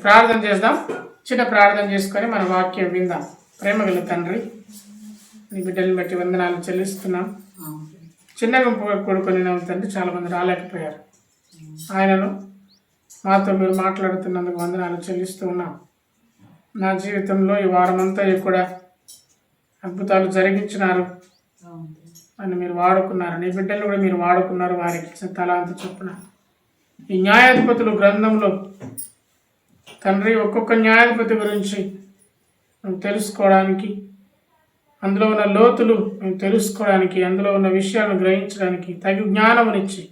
ప్రార్థన చేద్దాం. చిన్న ప్రార్థన చేసుకొని మన వాక్యం విందాం. ప్రేమగల తండ్రి, నీ బిడ్డలను బట్టి వందనాలు చెల్లిస్తున్నాం. చిన్నగా కొడుకొని తండ్రి చాలా మంది రాలేకపోయారు. ఆయనను మాతో మీరు మాట్లాడుతున్నందుకు వందనాలు చెల్లిస్తూ ఉన్నాం. నా జీవితంలో ఈ వారమంతా కూడా అద్భుతాలు జరిగించినారు అని మీరు వాడుకున్నారు. నీ బిడ్డలు కూడా మీరు వాడుకున్నారు. వారికి తలాంత చొప్పున ఈ న్యాయాధిపతులు గ్రంథంలో తండ్రి ఒక్కొక్క న్యాయాధిపతి గురించి మేము తెలుసుకోవడానికి, అందులో ఉన్న లోతులు మేము తెలుసుకోవడానికి, అందులో ఉన్న విషయాలను గ్రహించడానికి తగు జ్ఞానమునిచ్చి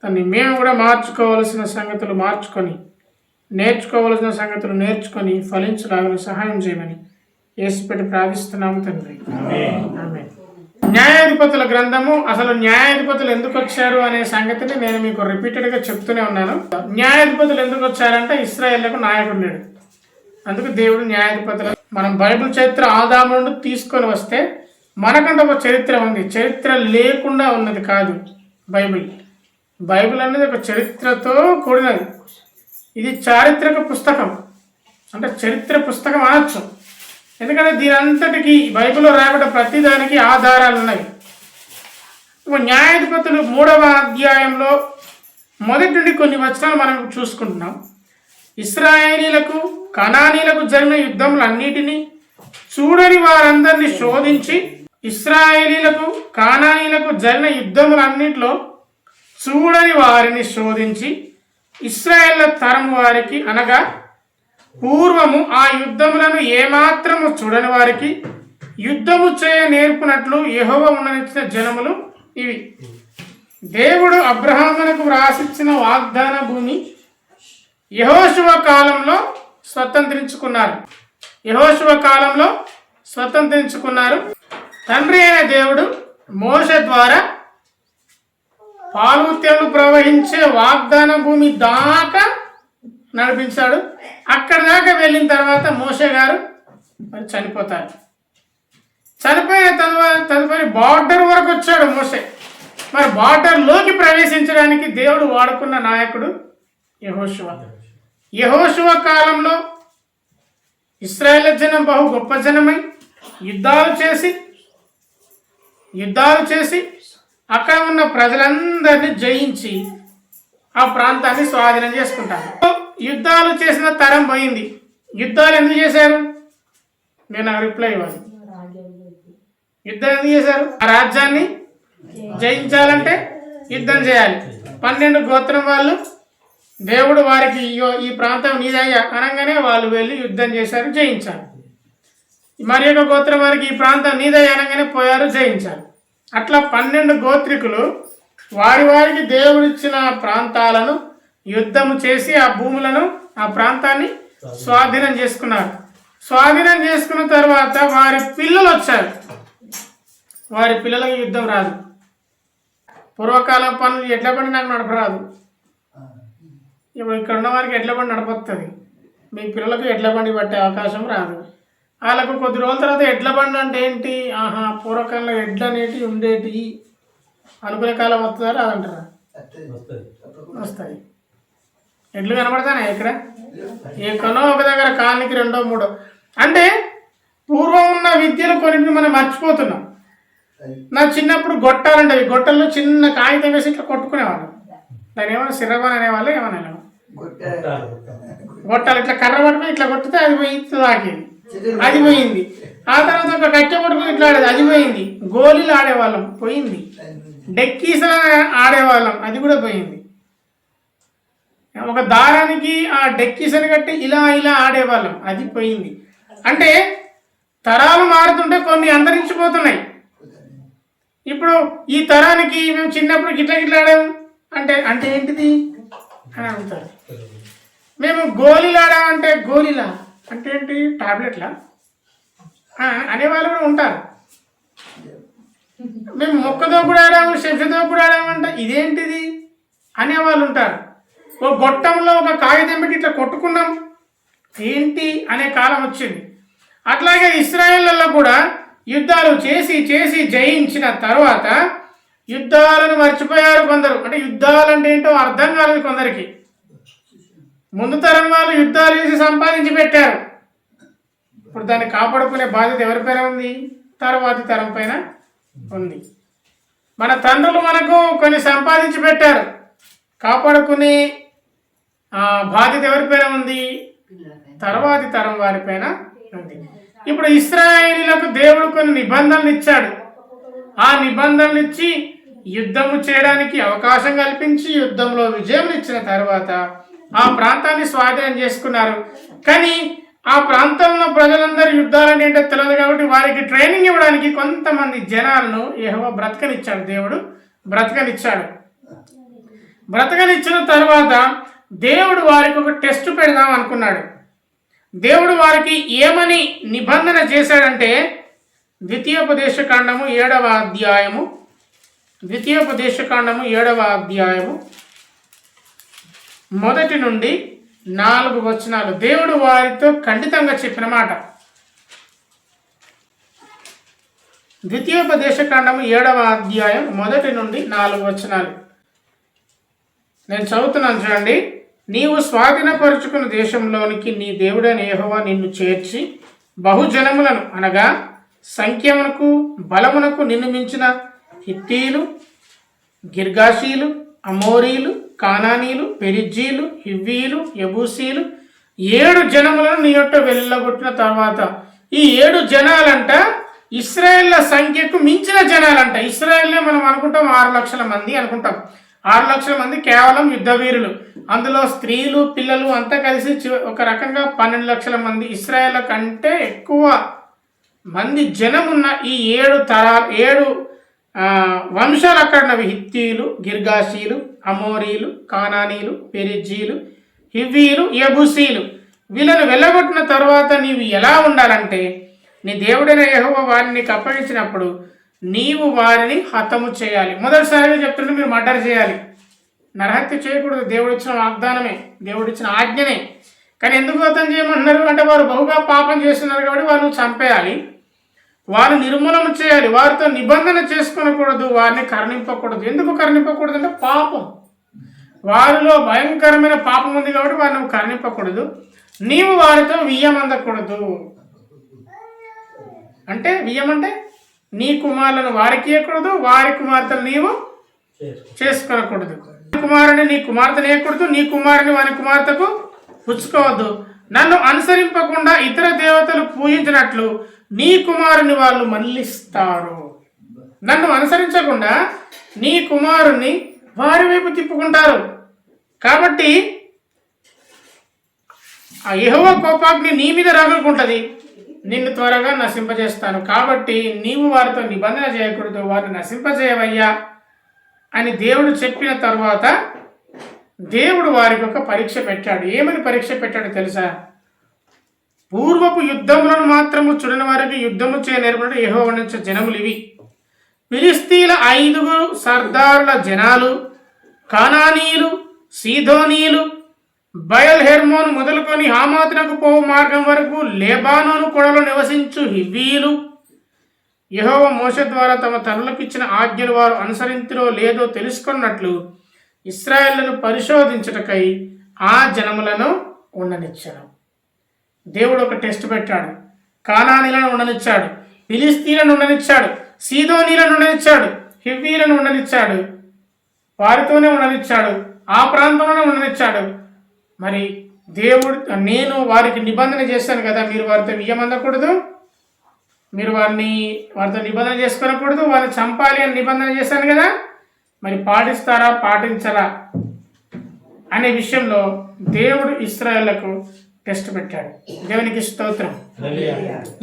దాన్ని మేము కూడా మార్చుకోవలసిన సంగతులు మార్చుకొని, నేర్చుకోవలసిన సంగతులు నేర్చుకొని ఫలించడానికి సహాయం చేయమని యేసుపెట్టి ప్రార్థిస్తున్నాము తండ్రి. ఆమేన్. న్యాయాధిపతుల గ్రంథము, అసలు న్యాయాధిపతులు ఎందుకు వచ్చారు అనే సంగతిని నేను మీకు రిపీటెడ్గా చెప్తూనే ఉన్నాను. న్యాయాధిపతులు ఎందుకు వచ్చారంటే ఇశ్రాయేలుకు నాయకుడు లేడు, అందుకు దేవుడు న్యాయాధిపతులు. మనం బైబిల్ చరిత్ర ఆదాము నుండి తీసుకొని వస్తే మనకంటే ఒక చరిత్ర ఉంది. చరిత్ర లేకుండా ఉన్నది కాదు బైబిల్. బైబిల్ అనేది ఒక చరిత్రతో కూడినది. ఇది చారిత్రక పుస్తకం, అంటే చరిత్ర పుస్తకం అనొచ్చు. ఎందుకంటే దీని అంతటికి బైబిల్లో రాయబడ్డ ప్రతిదానికి ఆధారాలు ఉన్నాయి. న్యాయాధిపతులు 3వ అధ్యాయంలో మొదటి నుండి కొన్ని వచనాలు మనం చూసుకుంటున్నాం. ఇశ్రాయేలీలకు కనానీలకు జరిగిన యుద్ధములన్నిటినీ చూడని వారందరినీ శోధించి, ఇశ్రాయేలీలకు కానానీలకు జరిగిన యుద్ధములన్నిటిలో చూడని వారిని శోధించి, ఇశ్రాయేళ్ల తరం వారికి అనగా పూర్వము ఆ యుద్ధములను ఏమాత్రము చూడని వారికి యుద్ధము చేయ నేర్పునట్లు యెహోవా ఉండనిచ్చిన జనములు ఇవి. దేవుడు అబ్రహామునకు వ్రాసిచ్చిన వాగ్దాన భూమి యెహోషువ కాలంలో స్వతంత్రించుకున్నారు. తండ్రి అయిన దేవుడు మోషే ద్వారా పాలుత్యాలు ప్రవహించే వాగ్దాన భూమి దాకా నడిపించాడు. అక్కడి దాకా వెళ్ళిన తర్వాత మోషే గారు మరి చనిపోతారు. చనిపోయిన తదుపరి బార్డర్ వరకు వచ్చాడు మోషే. మరి బార్డర్లోకి ప్రవేశించడానికి దేవుడు వాడుకున్న నాయకుడు యెహోషువ. యెహోషువ కాలంలో ఇశ్రాయేలు జనం బహు గొప్ప జనమై యుద్ధాలు చేసి అక్కడ ఉన్న ప్రజలందరినీ జయించి ఆ ప్రాంతాన్ని స్వాధీనం చేసుకుంటారు. యుద్ధాలు చేసిన తరం పోయింది. యుద్ధాలు ఎందుకు చేశారు? నేను రిప్లై ఇవ్వాలి. యుద్ధం ఎందుకు చేశారు? ఆ రాజ్యాన్ని జయించాలంటే యుద్ధం చేయాలి. 12 గోత్రం వాళ్ళు దేవుడు వారికి ఈ ప్రాంతం నీదయ్యా అనగానే వాళ్ళు వెళ్ళి యుద్ధం చేశారు, జయించారు. మరి ఒక గోత్రం వారికి ఈ ప్రాంతం నీదయ్యా అనగానే పోయారు, జయించారు. అట్లా 12 గోత్రికులు వారికి దేవుడిచ్చిన ప్రాంతాలను యుద్ధము చేసి ఆ భూములను, ఆ ప్రాంతాన్ని స్వాధీనం చేసుకున్నారు. స్వాధీనం చేసుకున్న తర్వాత వారి పిల్లలు వచ్చారు. వారి పిల్లలకు యుద్ధం రాదు. పూర్వకాలం పనులు ఎడ్ల బండి నాకు నడపరాదు. ఇప్పుడు ఇక్కడ ఉన్న వారికి ఎడ్ల బండి నడపొస్తుంది. మీ పిల్లలకు ఎడ్ల బండి పట్టే అవకాశం రాదు. వాళ్ళకు కొద్ది రోజుల తర్వాత ఎడ్ల బండి అంటే ఏంటి, పూర్వకాలంలో ఎడ్లు అనేటివి ఉండేటి అనుకునే కాలం వస్తుందా అదంటారా? వస్తాయి. ఎడ్లు కనబడతానే ఇక్కడ ఎక్కడో ఒక దగ్గర కాలనికి 2, 3. అంటే పూర్వం ఉన్న విద్యలు కొన్నింటిని మనం మర్చిపోతున్నాం. నా చిన్నప్పుడు గొట్టాలంటే గొట్టల్లో చిన్న కాగితం వేసి ఇట్లా కొట్టుకునేవాళ్ళు. దాని ఏమైనా సిరవని అనేవాళ్ళు, ఏమన్నా గొట్టాలు ఇట్లా కర్ర పట్టుకుని ఇట్లా కొట్టితే అది పోయి తాకేది, అది పోయింది. ఆ తర్వాత ఒక కట్టె పట్టుకుని ఇట్లా ఆడేది, అది పోయింది. గోళీలు ఆడేవాళ్ళం, పోయింది. డెక్కీసలు ఆడేవాళ్ళం, అది కూడా పోయింది. ఒక దారానికి ఆ డెక్కీసని కట్టి ఇలా ఆడేవాళ్ళం, అది పోయింది. అంటే తరాలు మారుతుంటే కొన్ని అంతరించిపోతున్నాయి. ఇప్పుడు ఈ తరానికి మేము చిన్నప్పుడు గిట్లా ఆడాము అంటే ఏంటిది అని అడుగుతారు. మేము గోళీలు ఆడామంటే గోళీలా అంటే ఏంటి, టాబ్లెట్లా అనేవాళ్ళు కూడా ఉంటారు. మేము మొక్కతో కూడా ఆడాము, శంషతో కూడా ఆడామంటే ఇదేంటిది అనేవాళ్ళు ఉంటారు. ఒక గొట్టంలో ఒక కాగితం పెట్టి ఇట్లా కొట్టుకున్నాం ఏంటి అనే కాలం వచ్చింది. అట్లాగే ఇశ్రాయేళ్లలో కూడా యుద్ధాలు చేసి జయించిన తర్వాత యుద్ధాలను మర్చిపోయారు కొందరు. అంటే యుద్ధాలు అంటే ఏంటో అర్థం కాలేదు కొందరికి. ముందు తరం వాళ్ళు యుద్ధాలు చేసి సంపాదించి పెట్టారు. ఇప్పుడు దాన్ని కాపాడుకునే బాధ్యత ఎవరిపైన ఉంది? తర్వాతి తరం పైన ఉంది. మన తండ్రులు మనకు కొన్ని సంపాదించి పెట్టారు, కాపాడుకునే బాధ్యత ఎవరిపైన ఉంది? తర్వాతి తరం వారిపైన ఉంది. ఇప్పుడు ఇశ్రాయేలీయులకు దేవుడు కొన్ని నిబంధనలు ఇచ్చాడు. ఆ నిబంధనలు ఇచ్చి యుద్ధము చేయడానికి అవకాశం కల్పించి యుద్ధంలో విజయం ఇచ్చిన తర్వాత ఆ ప్రాంతాన్ని స్వాధీనం చేసుకున్నారు. కానీ ఆ ప్రాంతంలో ప్రజలందరూ యుద్ధాలు ఏంటో తెలియదు కాబట్టి వారికి ట్రైనింగ్ ఇవ్వడానికి కొంతమంది జనాలను యెహోవా బ్రతకనిచ్చాడు. దేవుడు బ్రతకనిచ్చిన తర్వాత దేవుడు వారికి ఒక టెస్ట్ పెడదాం అనుకున్నాడు. దేవుడు వారికి ఏమని నిబంధన చేశాడంటే ద్వితీయోపదేశకాండము 7వ అధ్యాయము 1 నుండి 4 వచనాలు దేవుడు వారితో ఖండితంగా చెప్పిన మాట. ద్వితీయోపదేశకాండము 7వ అధ్యాయం 1 నుండి 4 వచనాలు నేను చదువుతున్నాను చూడండి. నీవు స్వాధీనపరుచుకున్న దేశంలోనికి నీ దేవుడైన యెహోవా నిన్ను చేర్చి బహుజనములను అనగా సంఖ్యమునకు బలమునకు నిన్ను మించిన హిత్తీలు, గిర్గాషీలు, అమోరీలు, కానానీలు, పెరిజ్జీలు, హివ్వీలు, యబూసీలు 7 జనములను నీ యొట్ట వెళ్ళగొట్టిన తర్వాత ఈ 7 జనాలంట ఇశ్రాయేళ్ల సంఖ్యకు మించిన జనాలంట. ఇశ్రాయేల్నే మనం అనుకుంటాం 6 లక్షల మంది అనుకుంటాం. 6 లక్షల మంది కేవలం యుద్ధ వీరులు, అందులో స్త్రీలు పిల్లలు అంతా కలిసి ఒక రకంగా 12 లక్షల మంది. ఇశ్రాయేళ్ల కంటే ఎక్కువ మంది జనం ఉన్న ఈ 7 వంశాలు అక్కడ ఉన్నవి. హిత్తీలు, గిర్గాషీలు, అమోరీలు, కానానీలు, పెరిజ్జీలు, హివ్వీలు, యబూసీలు వీళ్ళను వెళ్ళగొట్టిన తర్వాత నీవు ఎలా ఉండాలంటే నీ దేవుడైన యెహోవా వారిని నీకు అప్పగించినప్పుడు నీవు వారిని హతము చేయాలి. మొదటిసారిగా చెప్తుంటే మీరు మర్డర్ చేయాలి, నరహత్య చేయకూడదు. దేవుడిచ్చిన వాగ్దానమే, దేవుడిచ్చిన ఆజ్ఞనే. కానీ ఎందుకు హతం చేయమంటున్నారు అంటే వారు బహుగా పాపం చేస్తున్నారు కాబట్టి వారిని చంపేయాలి, వారిని నిర్మూలన చేయాలి, వారితో నిబంధన చేసుకొనకూడదు, వారిని కరుణింపకూడదు. ఎందుకు కరుణింపకూడదు అంటే పాపం, వారిలో భయంకరమైన పాపం ఉంది కాబట్టి వారిని కరుణింపకూడదు. నీవు వారితో వియ్యమందకూడదు. అంటే వియ్యమంటే నీ కుమారులను వారికి ఇవ్వకూడదు, వారి కుమార్తెలు నీవు చేసుకొనకూడదు. కుమారుని నీ కుమార్తెను ఇవ్వకూడదు, నీ కుమారుని వారి కుమార్తెకు పుచ్చుకోవద్దు. నన్ను అనుసరింపకుండా ఇతర దేవతలు పూజించినట్లు నీ కుమారుని వాళ్ళు మళ్ళిస్తారు. నన్ను అనుసరించకుండా నీ కుమారుని వారి వైపు తిప్పుకుంటారు. కాబట్టి ఆ యెహోవా కోపాగ్ని నీ మీద రగులుకుంటుంది, నిన్ను త్వరగా నశింపజేస్తాను. కాబట్టి నీవు వారితో నిబంధన చేయకూడదు, వారిని నశింపజేయవయ్యా అని దేవుడు చెప్పిన తర్వాత దేవుడు వారికి ఒక పరీక్ష పెట్టాడు. ఏమని పరీక్ష పెట్టాడు తెలుసా? పూర్వపు యుద్ధములను మాత్రము చూడని వారికి యుద్ధము చేయ నేర్పడి యెహోవా నుంచి జనములు ఇవి: ఫిలిస్తీన్ల 5 సర్దారుల జనాలు, కానానీయులు, సీదోనీయులు, బయల్ హెర్మోను మొదలుకొని హామాతునకు పోవు మార్గం వరకు లెబానోను కొడలో నివసించు హివ్వీలు. యెహోవా మోషే ద్వారా తమ తల్లులకు ఇచ్చిన ఆజ్ఞలు వారు అనుసరించిరో లేదో తెలుసుకున్నట్లు ఇశ్రాయేలును పరిశోధించుటకై ఆ జనములను ఉండనిచ్చాడు. దేవుడు ఒక టెస్ట్ పెట్టాడు. కానానీలను ఉండనిచ్చాడు, ఫిలిస్తీన్లను ఉండనిచ్చాడు, సీదోనీలను ఉండనిచ్చాడు, హివ్వీలను ఉండనిచ్చాడు, వారితోనే ఉండనిచ్చాడు, ఆ ప్రాంతంలోనే ఉండనిచ్చాడు. మరి దేవుడు నేను వారికి నిబంధన చేశాను కదా, మీరు వారితో వియ్యమందకూడదు, మీరు వారితో నిబంధన చేసుకోనకూడదు, వారిని చంపాలి అని నిబంధన చేశాను కదా, మరి పాటిస్తారా పాటించరా అనే విషయంలో దేవుడు ఇశ్రాయేలుకు టెస్ట్ పెట్టాడు. దేవునికి స్తోత్రం.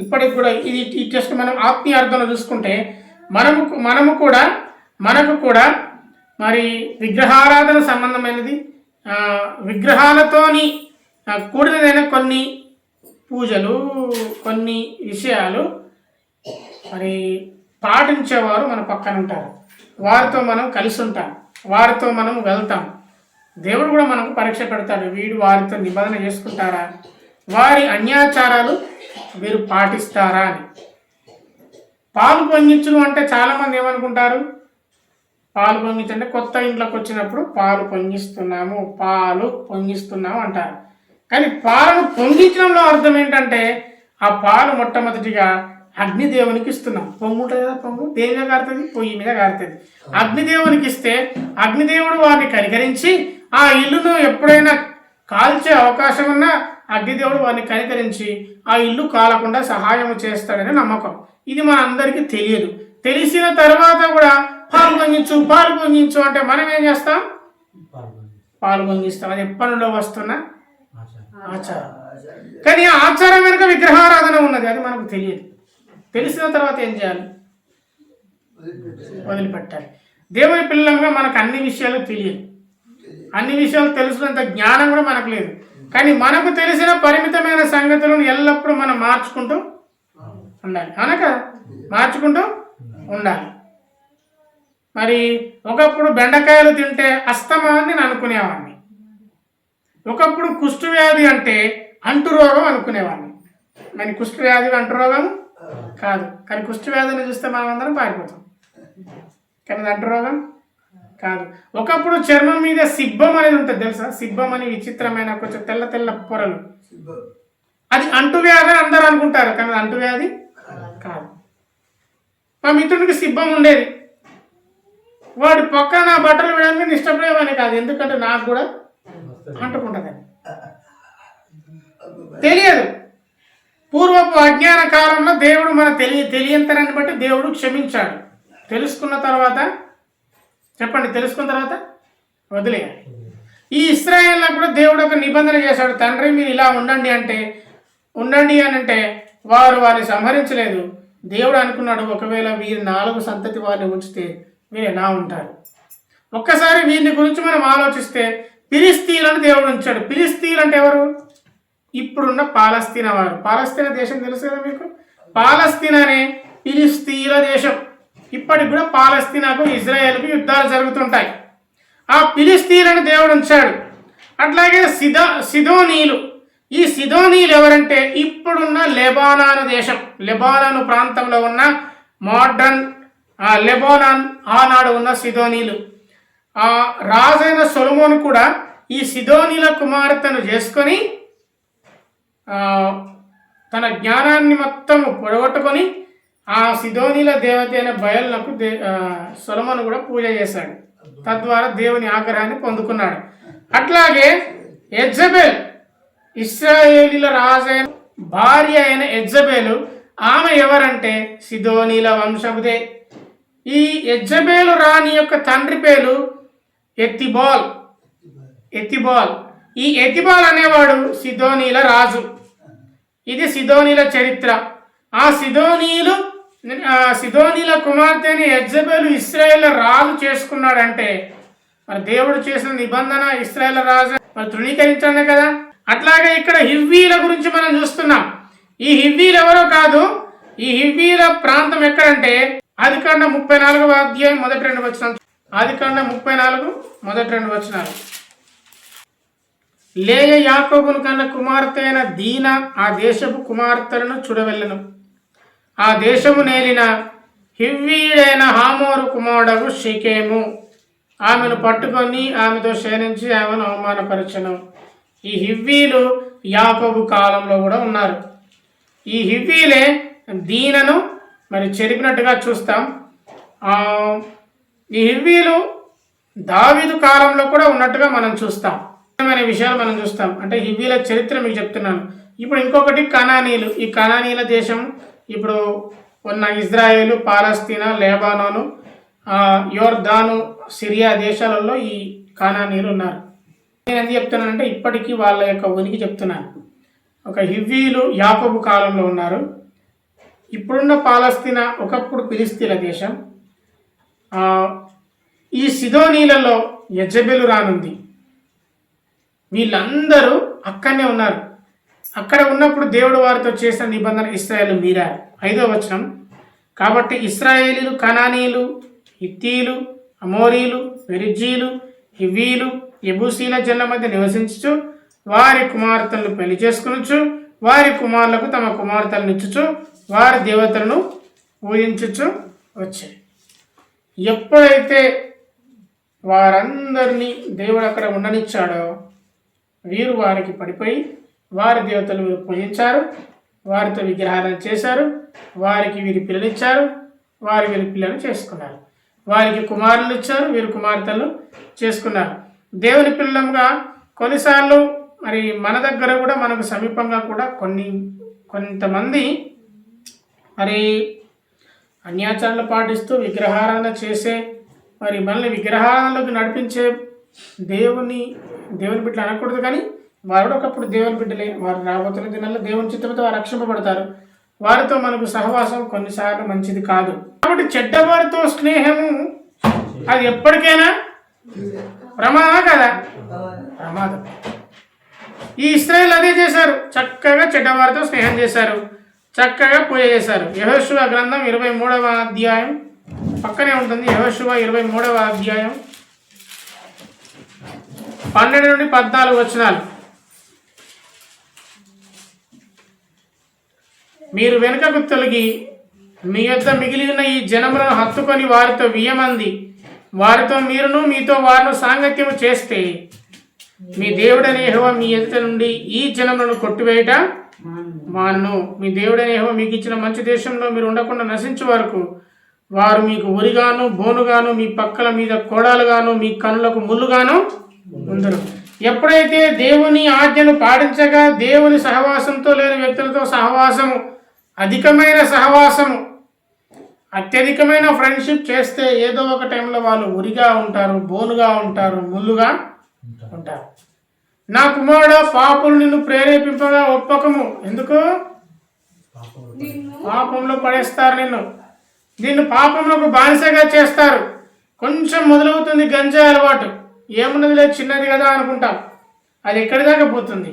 ఇప్పటికి కూడా ఈ టెస్ట్ మనం ఆత్మీయ అర్థంలో చూసుకుంటే మనకు కూడా మరి విగ్రహారాధన సంబంధమైనది, విగ్రహాలతోని కూడినదైన కొన్ని పూజలు, కొన్ని విషయాలు మరి పాటించేవారు మన పక్కన ఉంటారు. వారితో మనం కలిసి ఉంటాం, వారితో మనం వెళ్తాం. దేవుడు కూడా మనకు పరీక్ష పెడతాడు. వీడు వారితో నిబంధన చేసుకుంటారా, వారి అన్యాచారాలు వీరు పాటిస్తారా అని. పాలు పొంగించును అంటే చాలామంది ఏమనుకుంటారు, పాలు పొంగించంటే కొత్త ఇంట్లోకి వచ్చినప్పుడు పాలు పొంగిస్తున్నాము అంటారు. కానీ పాలను పొంగించడంలో అర్థం ఏంటంటే ఆ పాలు మొట్టమొదటిగా అగ్నిదేవునికి ఇస్తున్నాం. పొంగు ఉంటుంది కదా, పొంగు దేని మీద కారుతుంది? పొయ్యి మీద కారుతుంది. అగ్నిదేవునికి ఇస్తే అగ్నిదేవుడు వారిని కనికరించి ఆ ఇల్లును ఎప్పుడైనా కాల్చే అవకాశం ఉన్నా అగ్నిదేవుడు వారిని కనికరించి ఆ ఇల్లు కాలకుండా సహాయం చేస్తాడని నమ్మకం. ఇది మనందరికీ తెలియదు. తెలిసిన తర్వాత కూడా పాలు పొంగించు అంటే మనం ఏం చేస్తాం? పాలు పొంగిస్తాం. అది ఎప్పటి నుండో వస్తున్న ఆచారం. కానీ ఆ ఆచారం వెనుక విగ్రహారాధన ఉన్నది, అది మనకు తెలియదు. తెలిసిన తర్వాత ఏం చేయాలి? వదిలిపెట్టాలి. దేవుని పిల్లలుగా మనకు అన్ని విషయాలు తెలియదు, అన్ని విషయాలు తెలుసుకున్నంత జ్ఞానం కూడా మనకు లేదు. కానీ మనకు తెలిసిన పరిమితమైన సంగతులను ఎల్లప్పుడూ మనం మార్చుకుంటూ ఉండాలి. అనక మార్చుకుంటూ ఉండాలి. మరి ఒకప్పుడు బెండకాయలు తింటే అస్తమా అని నేను అనుకునేవాడిని. ఒకప్పుడు కుష్ఠవ్యాధి అంటే అంటురోగం అనుకునేవాడిని. మరి కుష్ఠవ్యాధి అంటురోగం కాదు. కానీ కుష్ఠవ్యాధిని చూస్తే మనం అందరం పారిపోతాం. కానీ అది అంటురోగం కాదు. ఒకప్పుడు చర్మం మీద సిబ్బం అనేది ఉంటుంది, తెలుసా? సిబ్బం అని విచిత్రమైన కొంచెం తెల్ల తెల్ల పొరలు, అది అంటువ్యాధి అందరూ అనుకుంటారు. కానీ అది అంటువ్యాధి కాదు. మా మిత్రుడికి సిబ్బం ఉండేది. వాడి పక్కన నా బట్టలు వేయడానికి ఇష్టపడేవాడిని కాదు, ఎందుకంటే నాకు కూడా అంటుకుంటుందని. తెలియదు. పూర్వపు అజ్ఞాన కాలంలో దేవుడు మన తెలియంతరాన్ని బట్టి దేవుడు క్షమించాడు. తెలుసుకున్న తర్వాత తెలుసుకున్న తర్వాత వదిలేయాలి. ఈ ఇశ్రాయేలులకు కూడా దేవుడు ఒక నిబంధన చేశాడు. తండ్రి మీరు ఇలా ఉండండి అని అంటే వారిని సంహరించలేదు. దేవుడు అనుకున్నాడు, ఒకవేళ వీరి 4 సంతతి వారిని ఉంచితే వీరు ఎలా ఉంటారు? ఒక్కసారి వీరిని గురించి మనం ఆలోచిస్తే ఫిలిస్తీన్లను దేవుడు ఉంచాడు. ఫిలిస్తీన్లు అంటే ఎవరు? ఇప్పుడున్న పాలస్తీనా వారు. పాలస్తీనా దేశం తెలుసు కదా మీకు? పాలస్తీనా అనే ఫిలిస్తీన్ల దేశం. ఇప్పటికి కూడా పాలస్తీనాకు ఇజ్రాయెల్కు యుద్ధాలు జరుగుతుంటాయి. ఆ ఫిలిస్తీన్లను దేవుడు ఉంచాడు. అట్లాగే సిదోనీలు. ఈ సిదోనీలు ఎవరంటే ఇప్పుడున్న లెబానాను దేశం, లెబానాను ప్రాంతంలో ఉన్న మోడర్న్ లెబానాన్ ఆనాడు ఉన్న సిదోనీలు. ఆ రాజైన సొలొమోను కూడా ఈ సిదోనీల కుమార్తెను చేసుకొని తన జ్ఞానాన్ని మొత్తం పొడగొట్టుకొని ఆ సిదోనీల దేవత అయిన బయలునకు సొలొమోను కూడా పూజ చేశాడు. తద్వారా దేవుని ఆగ్రహాన్ని పొందుకున్నాడు. అట్లాగే యెజబెల్, ఇశ్రాయేలీల రాజైన భార్య అయిన యెజబెలు, ఆమె ఎవరంటే సిదోనీల వంశముదే. ఈ యెజబెలు రాణి యొక్క తండ్రి పేరు ఎతిబాల్. ఈ ఎతిబాల్ అనేవాడు సిదోనీల రాజు. ఇది సిదోనీల చరిత్ర. ఆ సిదోనీల కుమార్తెని యెజబెలు ఇశ్రాయేల్ రాజు చేసుకున్నాడంటే మరి దేవుడు చేసిన నిబంధన ఇశ్రాయేల్ రాజు మరి తృణీకరించానే కదా. అట్లాగే ఇక్కడ హివ్వీల గురించి మనం చూస్తున్నాం. ఈ హివ్వీలు ఎవరో కాదు. ఈ హివ్వీల ప్రాంతం ఎక్కడంటే ఆదికాండం 34వ అధ్యాయం మొదటి 2 వచనాలు. ఆదికాండం 34 మొదటి 2 వచనాలు. లేయ యాకోబును కన్న కుమార్తె అయిన దీన ఆ దేశపు కుమార్తెలను చూడవెళ్ళను. ఆ దేశము నేలిన హివ్వీడైన హామోరు కుమారుడు షెకెము ఆమెను పట్టుకొని ఆమెతో శయనించి ఆమెను అవమానపరచను. ఈ హివ్వీలు యాకోబు కాలంలో కూడా ఉన్నారు. ఈ హివ్వీలే దీనను మరి చెరిపినట్టుగా చూస్తాం. ఈ హివ్వీలు దావీదు కాలంలో కూడా ఉన్నట్టుగా మనం చూస్తాం. అనే విషయాలు మనం చూస్తాం. అంటే హివ్వీల చరిత్ర మీకు చెప్తున్నాను. ఇప్పుడు ఇంకొకటి కనానీయులు. ఈ కనానీయుల దేశం ఇప్పుడు ఉన్న ఇజ్రాయేలు, పాలస్తీనా, లెబానోను, యోర్దాను, సిరియా దేశాలలో ఈ కనానీయులు ఉన్నారు. నేను ఎందుకు చెప్తున్నానంటే ఇప్పటికీ వాళ్ళ యొక్క ఉనికి చెప్తున్నాను. ఒక హివ్వీలు యాకోబు కాలంలో ఉన్నారు. ఇప్పుడున్న పాలస్తీనా ఒకప్పుడు ఫిలిస్తీన్ల దేశం. ఈ సిదోనీలలో యెజబెలు రానుంది. వీళ్ళందరూ అక్కడనే ఉన్నారు. అక్కడ ఉన్నప్పుడు దేవుడు వారితో చేసిన నిబంధన ఇశ్రాయేలు మీరారు. 5వ వచనం. కాబట్టి ఇశ్రాయేలీలు, కనానీయులు, హిత్తీలు, అమోరీలు, పెరిజ్జీలు, హివ్వీలు, యెబూసీల జనుల మధ్య నివసించుచు వారి కుమార్తెలను పెళ్లి చేసుకునొచ్చు, వారి కుమారులకు తమ కుమార్తెలను ఇచ్చుచు వారి దేవతలను పూజించుచు వచ్చాయి. ఎప్పుడైతే వారందరినీ దేవుడు అక్కడ ఉండనిచ్చాడో వీరు వారికి పడిపోయి వారి దేవతలు పూజించారు, వారితో విగ్రహాలను చేశారు, వారికి వీరి పిల్లలు ఇచ్చారు, వీరి పిల్లలు చేసుకున్నారు, వారికి కుమారులు ఇచ్చారు, వీరు కుమార్తెలు చేసుకున్నారు. దేవుని పిల్లలుగా కొన్నిసార్లు మరి మన దగ్గర కూడా మనకు సమీపంగా కూడా కొంతమంది మరి అన్యాచారాలు పాటిస్తూ విగ్రహారాధన చేసే మరి మనల్ని విగ్రహారాధనలోకి నడిపించే దేవుని బిడ్డలు అనకూడదు, కానీ వారు కూడా ఒకప్పుడు దేవుని బిడ్డలే. వారు రాబోతున్న దినాల్లో దేవుని చిత్తంతో వారు రక్షింపబడతారు. వారితో మనకు సహవాసం కొన్నిసార్లు మంచిది కాదు. కాబట్టి చెడ్డవారితో స్నేహము అది ఎప్పటికైనా ప్రమాదం కదా, ప్రమాదం. ఈ ఇశ్రాయేలు అదే చేశారు, చక్కగా చెడ్డవారితో స్నేహం చేశారు, చక్కగా పూజ చేశారు. యెహోషువ గ్రంథం 23వ అధ్యాయం పక్కనే ఉంటుంది. యెహోషువ 23వ అధ్యాయం 12 నుండి 14 వచనాలు. మీరు వెనుకకు తొలగి మీ యొద్ద మిగిలి ఉన్న ఈ జనములను హత్తుకొని వారితో వియ్యమంది, వారితో మీరును మీతో వారిను సాంగత్యము చేస్తే మీ దేవుడైన యెహోవా మీ ఎదుట నుండి ఈ జనములను కొట్టివేయట మాను. మీ దేవుడైన యెహోవా మీకు ఇచ్చిన మంచి దేశంలో మీరు ఉండకుండా నశించే వరకు వారు మీకు ఉరిగాను బోనుగాను మీ పక్కల మీద కోడాలుగాను మీ కన్నులకు ముళ్ళుగాను ఉందరు. ఎప్పుడైతే దేవుని ఆజ్ఞను పాటించగా దేవుని సహవాసంతో లేని వ్యక్తులతో సహవాసము, అధికమైన సహవాసము, అత్యధికమైన ఫ్రెండ్షిప్ చేస్తే ఏదో ఒక టైంలో వాళ్ళు ఉరిగా ఉంటారు, బోనుగా ఉంటారు, ముళ్ళుగా ఉంటారు. నా కుమారుడు పాపులు నిన్ను ప్రేరేపింపగా ఒప్పకము. ఎందుకు? పాపంలో పడేస్తారు, నిన్ను పాపంలోకి బానిసగా చేస్తారు. కొంచెం మొదలవుతుంది గంజాయి అలవాటు, ఏమున్నది లేదు చిన్నది కదా అనుకుంటాం, అది ఎక్కడి దాకా పోతుంది?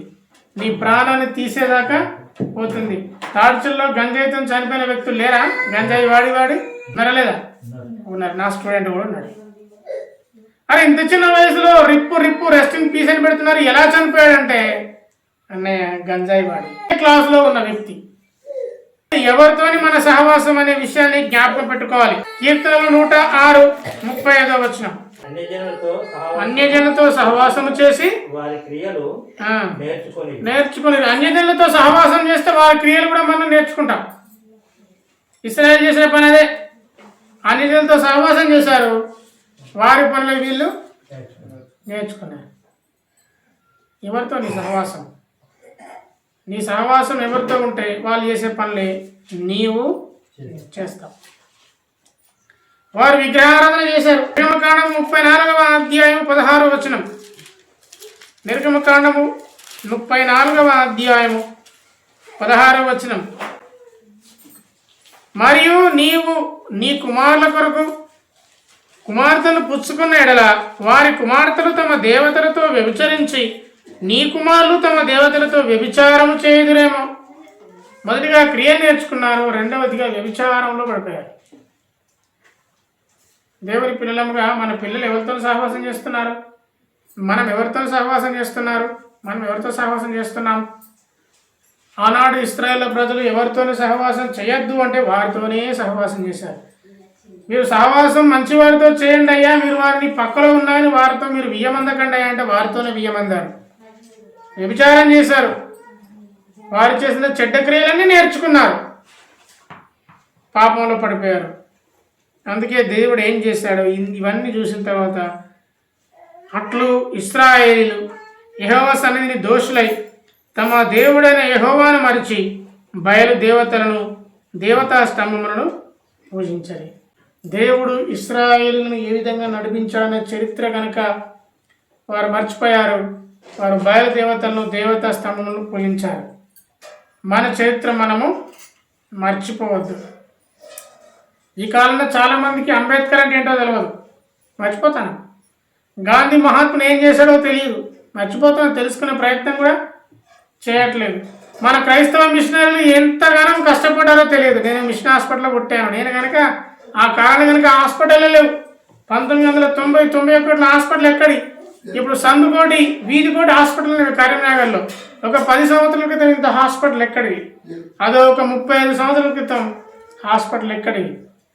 నీ ప్రాణాన్ని తీసేదాకా పోతుంది. తాడ్చుల్లో గంజాయితో చనిపోయిన వ్యక్తులు లేరా? గంజాయి వాడి మరలేదా? ఉన్నారు. నా స్టూడెంట్ కూడా ఉన్నాడు. అరే ఇంత చిన్న వయసులో రిప్పు రెస్ట్ ఇన్ పీస్ అని పెడుతున్నారు. ఎలా చనిపోయాడంటే అన్నయ్య గంజాయి వాడి. క్లాస్లో ఉన్న వ్యక్తి. ఎవరితోని మన సహవాసం అనే విషయాన్ని జ్ఞాపకం పెట్టుకోవాలి. కీర్తనలు 106:35 వచనం. అన్యజనులతో సహవాసము చేసి వారి క్రియలు నేర్చుకుని. అన్యజనులతో సహవాసం చేస్తే వారి క్రియలు కూడా మనం నేర్చుకుంటాం. ఇశ్రాయేలు చేసిన పని అదే. అన్యజనులతో సహవాసం చేశారు, వారి పనులు వీళ్ళు నేర్చుకున్నారు. ఎవరితో నీ సహవాసం? నీ సహవాసం ఎవరితో ఉంటే వాళ్ళు చేసే పనులే నీవు చేస్తావు. వారు విగ్రహారాధన చేశారు. నిర్గమకాండము 34వ అధ్యాయం 16వ వచనం. నిర్గమకాండము 34వ అధ్యాయము 16వ వచనం. మరియు నీవు నీ కుమారుల కొరకు కుమార్తెలు పుచ్చుకున్న ఎడల వారి కుమార్తెలు తమ దేవతలతో వ్యభిచరించి నీ కుమారులు తమ దేవతలతో వ్యభిచారము చేయుదురేమో. మొదటిగా క్రియ నేర్చుకున్నారు, రెండవదిగా వ్యభిచారంలో పడిపోయారు. దేవుని పిల్లలముగా మన పిల్లలు ఎవరితో సహవాసం చేస్తున్నారు? మనం ఎవరితో సహవాసం చేస్తున్నారు? మనం ఎవరితో సహవాసం చేస్తున్నాం? ఆనాడు ఇశ్రాయేలు ప్రజలు ఎవరితోనే సహవాసం చేయొద్దు అంటే వారితోనే సహవాసం చేశారు. మీరు సహవాసం మంచివారితో చేయండి అయ్యా, మీరు వారిని పక్కలో ఉన్నాయని వారితో మీరు వియ్యమందకండి అయ్యా అంటే వారితోనే వియ్యమందారు. వ్యభిచారం చేశారు. వారు చేసిన చెడ్డ క్రియలన్నీ నేర్చుకున్నారు, పాపంలో పడిపోయారు. అందుకే దేవుడు ఏం చేశాడు? ఇవన్నీ చూసిన తర్వాత అట్లు ఇశ్రాయేలీయులు యెహోవా సన్నిధిని దోషులై తమ దేవుడైన యెహోవాను మరిచి బయలు దేవతలను దేవతా స్తంభములను పూజించారు. దేవుడు ఇశ్రాయేలును ఏ విధంగా నడిపించాడనే చరిత్ర కనుక వారు మర్చిపోయారు. వారు బయలు దేవతలను దేవతా స్తంభములను పూజించారు. మన చరిత్ర మనము మర్చిపోవద్దు. ఈ కాలంలో చాలామందికి అంబేద్కర్ అంటే ఏంటో తెలియదు, మర్చిపోతాను. గాంధీ మహాత్ముడు ఏం చేశాడో తెలియదు, మర్చిపోతాను. తెలుసుకునే ప్రయత్నం కూడా చేయట్లేదు. మన క్రైస్తవ మిషనరీలు ఎంతగానో కష్టపడ్డారో తెలియదు. నేను మిషన్ హాస్పిటల్లో పుట్టాను. నేను కనుక ఆ కారణం కనుక హాస్పిటల్లో లేవు. 1991 హాస్పిటల్ ఎక్కడి? ఇప్పుడు సందుకోటి వీధికోటి హాస్పిటల్ కరీంనగర్లో. ఒక 10 సంవత్సరాల క్రితం ఇంత హాస్పిటల్ ఎక్కడివి? అదో ఒక 35 సంవత్సరాల క్రితం హాస్పిటల్ ఎక్కడివి?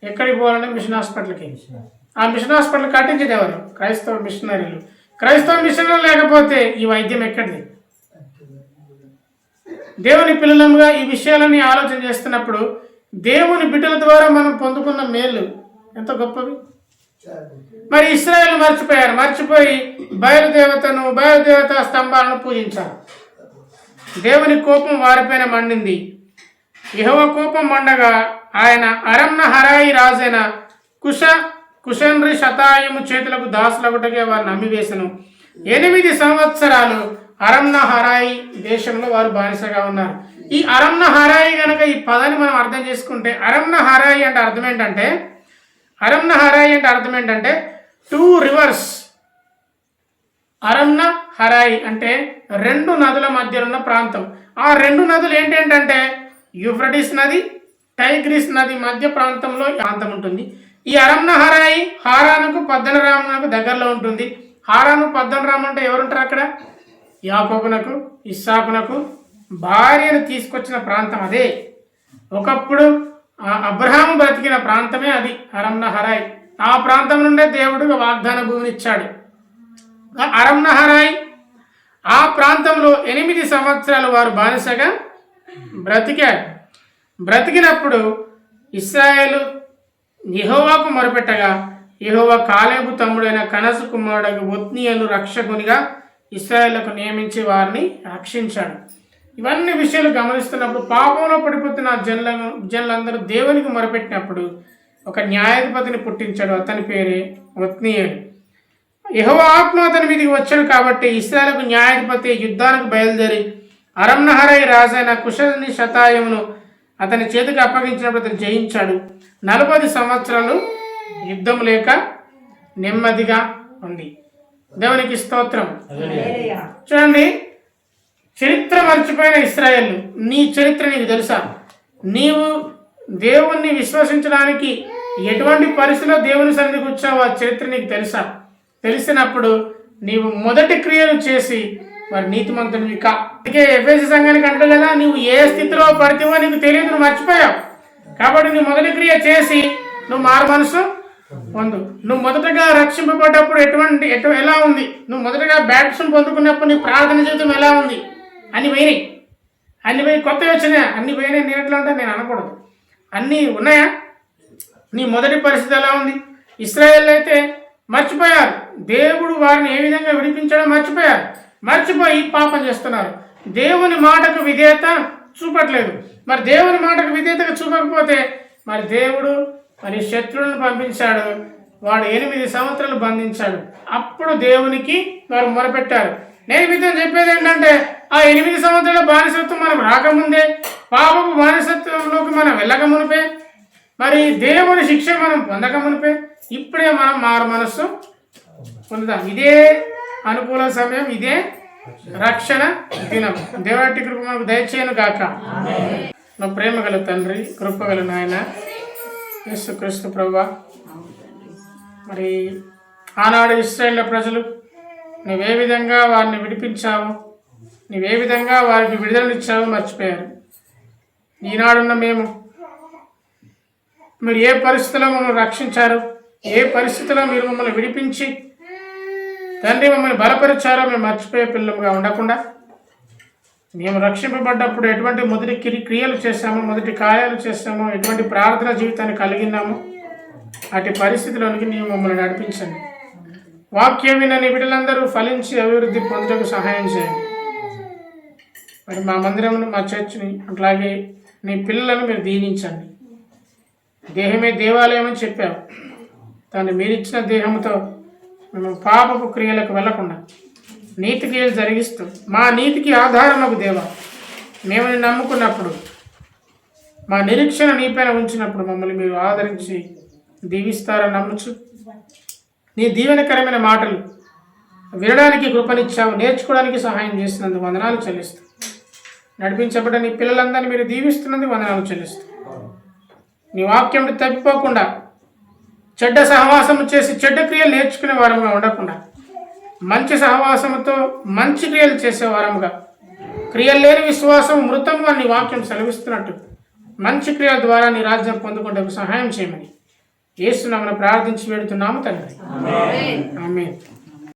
ఎక్కడికి పోవాలంటే మిషన్ హాస్పిటల్కి. ఆ మిషన్ హాస్పిటల్ కట్టించేది ఎవరు? క్రైస్తవ మిషనరీలు. క్రైస్తవ మిషన్లు లేకపోతే ఈ వైద్యం ఎక్కడిది? దేవుని పిల్లలముగా ఈ విషయాలని ఆలోచన చేస్తున్నప్పుడు దేవుని బిడ్డల ద్వారా మనం పొందుకున్న మేలు ఎంత గొప్పవి. మరి ఇశ్రాయేలు మర్చిపోయి బయలుదేవత స్తంభాలను పూజించారు. దేవుని కోపం వారిపైన మండింది. యెహోవా కోపం మండగా ఆయన అరమ్న హరాయి రాజైన కుషన్రి శతాయుము చేతులకు దాసులగుటకే వారిని అమ్మివేసను. 8 సంవత్సరాలు అరమ్న హరాయి దేశంలో వారు బానిసగా ఉన్నారు. ఈ అరమ్న హరాయి కనుక ఈ పదాన్ని మనం అర్థం చేసుకుంటే, అరమ్న హరాయి అంటే అర్థం ఏంటంటే 2 రివర్స్. అరమ్న హరాయి అంటే 2 నదుల మధ్య ఉన్న ప్రాంతం. ఆ 2 నదులు ఏంటంటే యూఫ్రటీస్ నది, టైగ్రిస్ నది మధ్య ప్రాంతంలో ప్రాంతం ఉంటుంది. ఈ అరమ్న హరాయి హారానుకు పద్దనరామునకు దగ్గరలో ఉంటుంది. హారాను పద్దనరాము అంటే ఎవరుంటారు అక్కడ? యాకోబునకు ఇస్సాకునకు భార్యను తీసుకొచ్చిన ప్రాంతం అదే. ఒకప్పుడు అబ్రహాము బ్రతికిన ప్రాంతమే అది అరమ్న హరాయి. ఆ ప్రాంతం నుండే దేవుడు వాగ్దాన భూమిని ఇచ్చాడు. అరమ్న హరాయి ఆ ప్రాంతంలో 8 సంవత్సరాలు వారు బానిసగా బ్రతికినప్పుడు ఇశ్రాయేలు యెహోవాకు మొరపెట్టగా యెహోవా కాలేబు తమ్ముడైన కనసు కుమారుడు ఒత్నీయేలు రక్షకునిగా ఇశ్రాయేలుకు నియమించి వారిని రక్షించాడు. ఇవన్నీ విషయాలు గమనిస్తున్నప్పుడు పాపంలో పడిపోతున్న జనులందరూ దేవునికి మొరపెట్టినప్పుడు ఒక న్యాయాధిపతిని పుట్టించాడు. అతని పేరే ఒత్నీయేలు. యెహోవా ఆత్మ అతని మీదకి వచ్చాడు కాబట్టి ఇశ్రాయేలుకు న్యాయాధిపతి యుద్ధానికి బయలుదేరి అరమ్న హరాయి రాజైన కుషని శతాయమును అతని చేతికి అప్పగించినప్పుడు అతను జయించాడు. 40 సంవత్సరాలు యుద్ధం లేక నెమ్మదిగా ఉంది. దేవునికి స్తోత్రం. చూడండి, చరిత్ర మర్చిపోయిన ఇశ్రాయేలు, నీ చరిత్ర నీకు తెలుసా? నీవు దేవుణ్ణి విశ్వసించడానికి ఎటువంటి పరిస్థితిలో దేవుని సన్నిధికి వచ్చావో ఆ చరిత్ర నీకు తెలుసా? తెలిసినప్పుడు నీవు మొదటి క్రియలు చేసి మరి నీతిమంతునివి కా. అందుకే ఎఫెసీ సంఘానికి అంటే కదా, నువ్వు ఏ స్థితిలో పడితేవో నీకు తెలియదు, నువ్వు మర్చిపోయావు. కాబట్టి నువ్వు మొదటి క్రియ చేసి నువ్వు మారు మనసు పొందు. నువ్వు మొదటగా రక్షింపబడ్డప్పుడు ఎలా ఉంది? నువ్వు మొదటగా బ్యాప్టిజం పొందుకున్నప్పుడు నీ ప్రార్థన జీవితం ఎలా ఉంది? అన్ని పోయి కొత్తవి వచ్చినాయా? అన్ని పోయినాయి. నేను ఎట్లా ఉంటా? నేను అనకూడదు. అన్నీ ఉన్నాయా? నీ మొదటి పరిస్థితి ఎలా ఉంది? ఇశ్రాయేలు అయితే మర్చిపోయారు. దేవుడు వారిని ఏ విధంగా విడిపించాడో మర్చిపోయి పాపం చేస్తున్నారు. దేవుని మాటకు విధేయత చూపట్లేదు. మరి దేవుని మాటకు విధేయతగా చూపకపోతే మరి దేవుడు మరి శత్రువులను పంపించాడు. వాడు 8 సంవత్సరాలు బంధించాడు. అప్పుడు దేవునికి వారు మొరపెట్టారు. నేను మీతో చెప్పేది ఏంటంటే, ఆ 8 సంవత్సరాల బానిసత్వం మనం రాకముందే, పాపపు బానిసత్వంలోకి మనం వెళ్ళక మునిపే, మరి దేవుని శిక్ష మనం పొందక మునిపే ఇప్పుడే మనం మారు మనస్సు పొందుదాం. ఇదే అనుకూల సమయం, ఇదే రక్షణ దినం. దేవుడి కృప మనకు దయచేయను గాక. నా ప్రేమ గల తండ్రి, కృపగల నాయన యేసుక్రీస్తు ప్రభువా, మరి ఆనాడు ఇశ్రాయేలు ప్రజలు నువ్వే విధంగా వారిని విడిపించావు, నువ్వే విధంగా వారికి విడుదలనిచ్చావో మర్చిపోయారు. ఈనాడున్న మేము మీరు ఏ పరిస్థితిలో మమ్మల్ని రక్షించారు, ఏ పరిస్థితిలో మీరు మమ్మల్ని విడిపించి తండ్రి మమ్మల్ని బలపరిచారో మేము మర్చిపోయే పిల్లలుగా ఉండకుండా, మేము రక్షింపబడ్డప్పుడు ఎటువంటి మొదటి క్రియలు చేశామో, మొదటి కార్యాలు చేశామో, ఎటువంటి ప్రార్థన జీవితాన్ని కలిగినామో అటు పరిస్థితిలోనికి నీవు మమ్మల్ని నడిపించండి. వాక్యం విన్న నీ బిడ్డలందరూ ఫలించి అభివృద్ధి పొందడానికి సహాయం చేయండి. మరి మా మందిరమును, మా చర్చిని, అట్లాగే నీ పిల్లలను మీరు దీవించండి. దేహమే దేవాలయం అని చెప్పావు. దాన్ని మీరిచ్చిన దేహంతో మేము పాపపు క్రియలకు వెళ్లకుండా నీతి క్రియలు జరిగిస్తూ మా నీతికి ఆధారమకు దేవా, మేము నమ్ముకున్నప్పుడు, మా నిరీక్షణ నీపైన ఉంచినప్పుడు మమ్మల్ని మీరు ఆదరించి దీవిస్తారని నమ్ముచు నీ దీవెనకరమైన మాటలు వినడానికి కృపనిచ్చావు, నేర్చుకోవడానికి సహాయం చేస్తున్నందుకు వందనాలు చెల్లిస్తూ, నడిపించబడ్డ నీ పిల్లలందరినీ మీరు దీవిస్తున్నందుకు వందనాలు చెల్లిస్తూ, నీ వాక్యం తప్పిపోకుండా చెడ్డ సహవాసము చేసి చెడ్డ క్రియలు నేర్చుకునే వారముగా ఉండకుండా మంచి సహవాసముతో మంచి క్రియలు చేసే వారముగా, క్రియలు లేని విశ్వాసం మృతము అని నీ వాక్యం సెలవిస్తున్నట్టు మంచి క్రియల ద్వారా నీ రాజ్యం పొందుకుంటకు సహాయం చేయమని యేసు నామమున ప్రార్థించి వేడుతున్నాము తండ్రి. ఆమేన్.